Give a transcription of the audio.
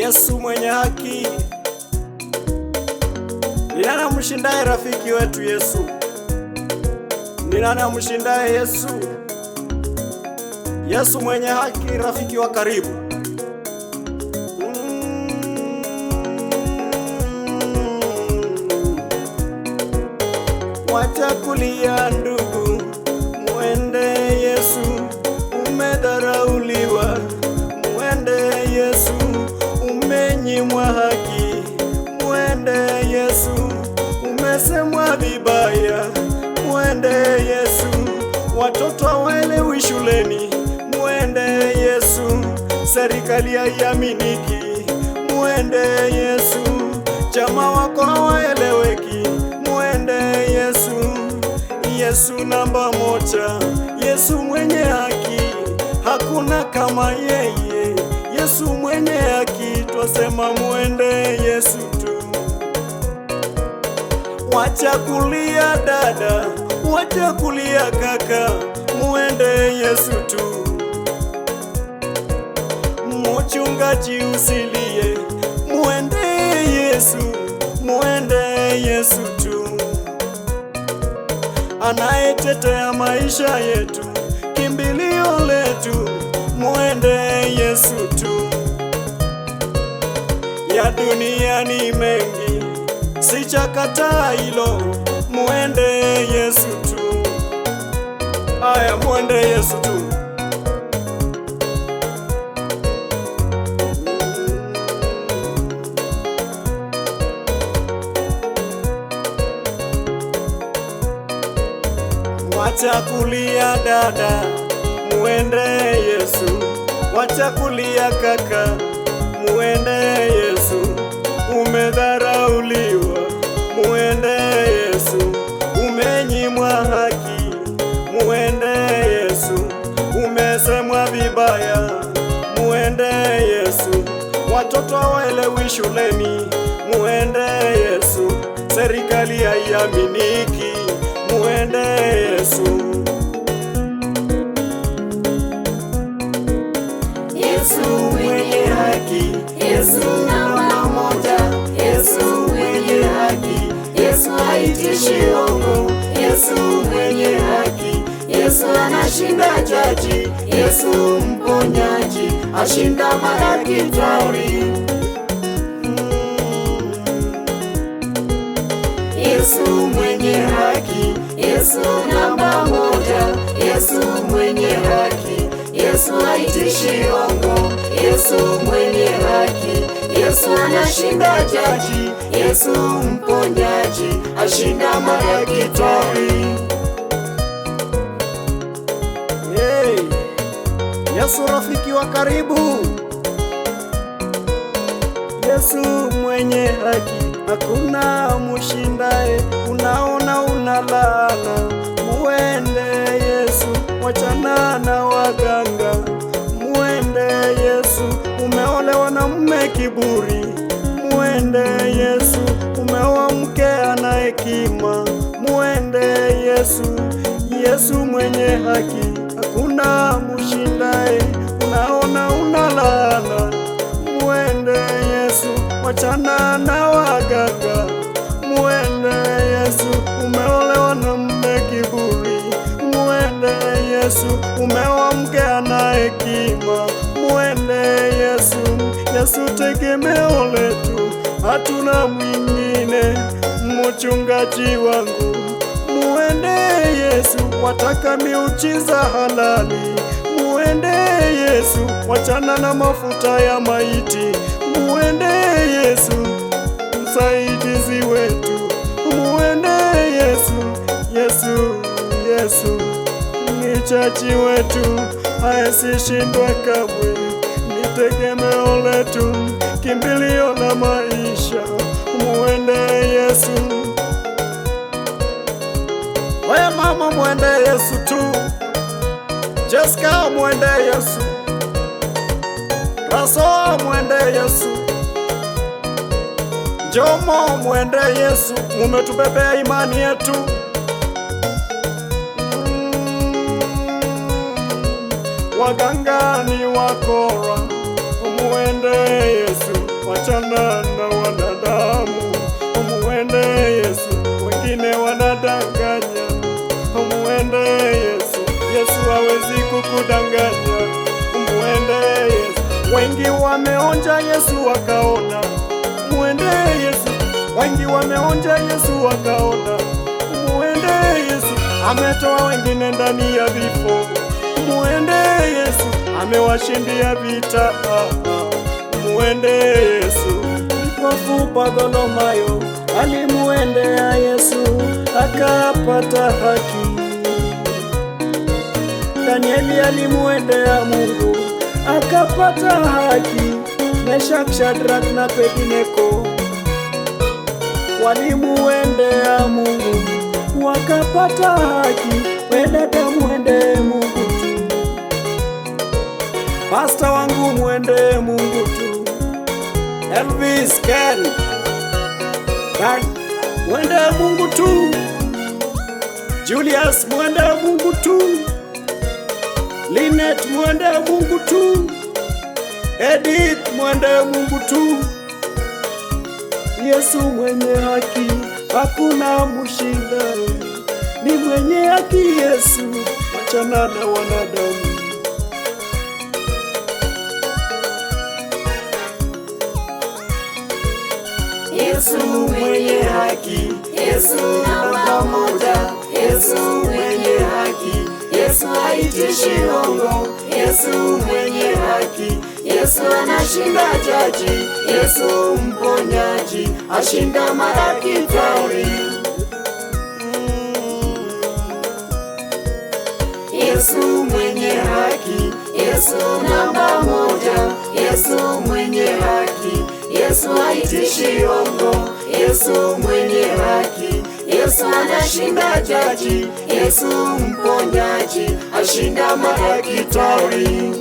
Yesu mwenye haki. Ni nani amshindaye rafiki wetu Yesu? Ni nani amshindaye Yesu? Yesu mwenye haki, rafiki wa karibu. Wacha kulia ndugu, muende Yesu. Umedharauliwa, muende Yesu. Umenyimwa haki, muende Yesu. Umesemwa vibaya, muende Yesu. Watoto hawaelewi shuleni, muende Yesu. Serikali haiaminiki, muende Yesu. Jamaa wako hawaeleweki, muende Yesu. Yesu namba moja, Yesu mwenye haki, hakuna kama yeye. Yesu mwenye haki, twasema muende Yesu tu. Wacha kulia dada, wacha kulia kaka, muende Yesu tu. Mchungaji usilie, muende Yesu, muende Yesu tu. Anayetetea maisha yetu, kimbilio letu, muende Yesu tu. Ya dunia ni mengi, sichakataa hilo, muende Yesu tu. Aya, muende Yesu tu. Wacha kulia dada, muende Yesu. Wacha kulia kaka, muende Yesu. Umedharauliwa, muende Yesu. Umenyimwa haki, muende Yesu. Umesemwa vibaya, muende Yesu. Watoto hawaelewi shuleni, muende Yesu. Serikali haiaminiki, muende Yesu. Yesu mwenye haki, Yesu namba moja, Yesu mwenye haki, Yesu haitishi hongo, Yesu mwenye haki, Yesu anashinda jaji, Yesu mponyaji, ashinda madaktari. Yesu mwenye haki, Yesu namba moja, Yesu mwenye haki, Yesu haitishi hongo, Yesu mwenye haki, Yesu anashinda jaji, Yesu mponyaji, ashinda madaktari. Hey, Yesu rafiki wa karibu. Yesu mwenye haki, hakuna mushindaye. Unaona unalala, muende Yesu. Wachana na waganga, muende Yesu. Umeolewa na mume kiburi, muende Yesu. Umeoa mke ana hekima, muende Yesu. Yesu mwenye haki, hakuna mushindaye. Unaona unalala, muende Yesu. Wachana na waganga, muende Yesu. Umeolewa na mume kiburi, muende Yesu. Umeoa mke ana hekima, muende Yesu. Yesu tegemeo letu, hatuna mwingine. Mchungaji wangu, muende Yesu. Wataka miujiza halali, muende Yesu. Wachana na mafuta ya maiti, muende Yesu. Msaidizi wetu, muende Yesu. Yesu, Yesu ni chachi wetu, haesishindwa kamwe. Ni tegemeo letu, kimbilio la maisha, muende Yesu. Wewe mama, muende Yesu tu. Jessica, muende Yesu. Raso, muende Yesu. Jomo, muende Yesu. Mumetubebea imani yetu. Waganga ni wakora, muende Yesu. wachana na wanadamu, umuende Yesu. Wengine wanadanganya, umuende Yesu. Yesu hawezi kukudanganya, umuende Yesu. Wengi wameonja Yesu wakaona, umuende Yesu. Wengi wameonja Yesu wakaona, umuende Yesu. Ametoa wengine ndani ya vifo, umuende Yesu. Amewashindia vita, umuende Yesu. Kipofu Bartholomayo alimuendea Yesu akapata haki. Danieli alimuendea Mungu akapata haki. Meshaki, Shadraka na Abednego walimuendea Mungu wakapata haki. Wewe muende Mungu tu, Pastor wangu muende Mungu tu. Elvis Ken muende Mungu tu. Julius muende Mungu tu. Linet muende Mungu tu. Edith muende Mungu tu. Yesu mwenye haki, hakuna mshinda. Ni mwenye haki Yesu, wachana na wanadamu. Yesu mwenye haki, Yesu namba moja. Yesu mwenye haki, Yesu haitishi hongo. Yesu mwenye haki, Yesu anashinda jaji. Yesu mponyaji, ashinda madaktari. Yesu mwenye haki, Yesu namba moja. Yesu mwenye haki, Yesu haitishi hongo. Yesu mwenye haki, Yesu anashinda jaji. Yesu mponyaji, ashinda madaktari.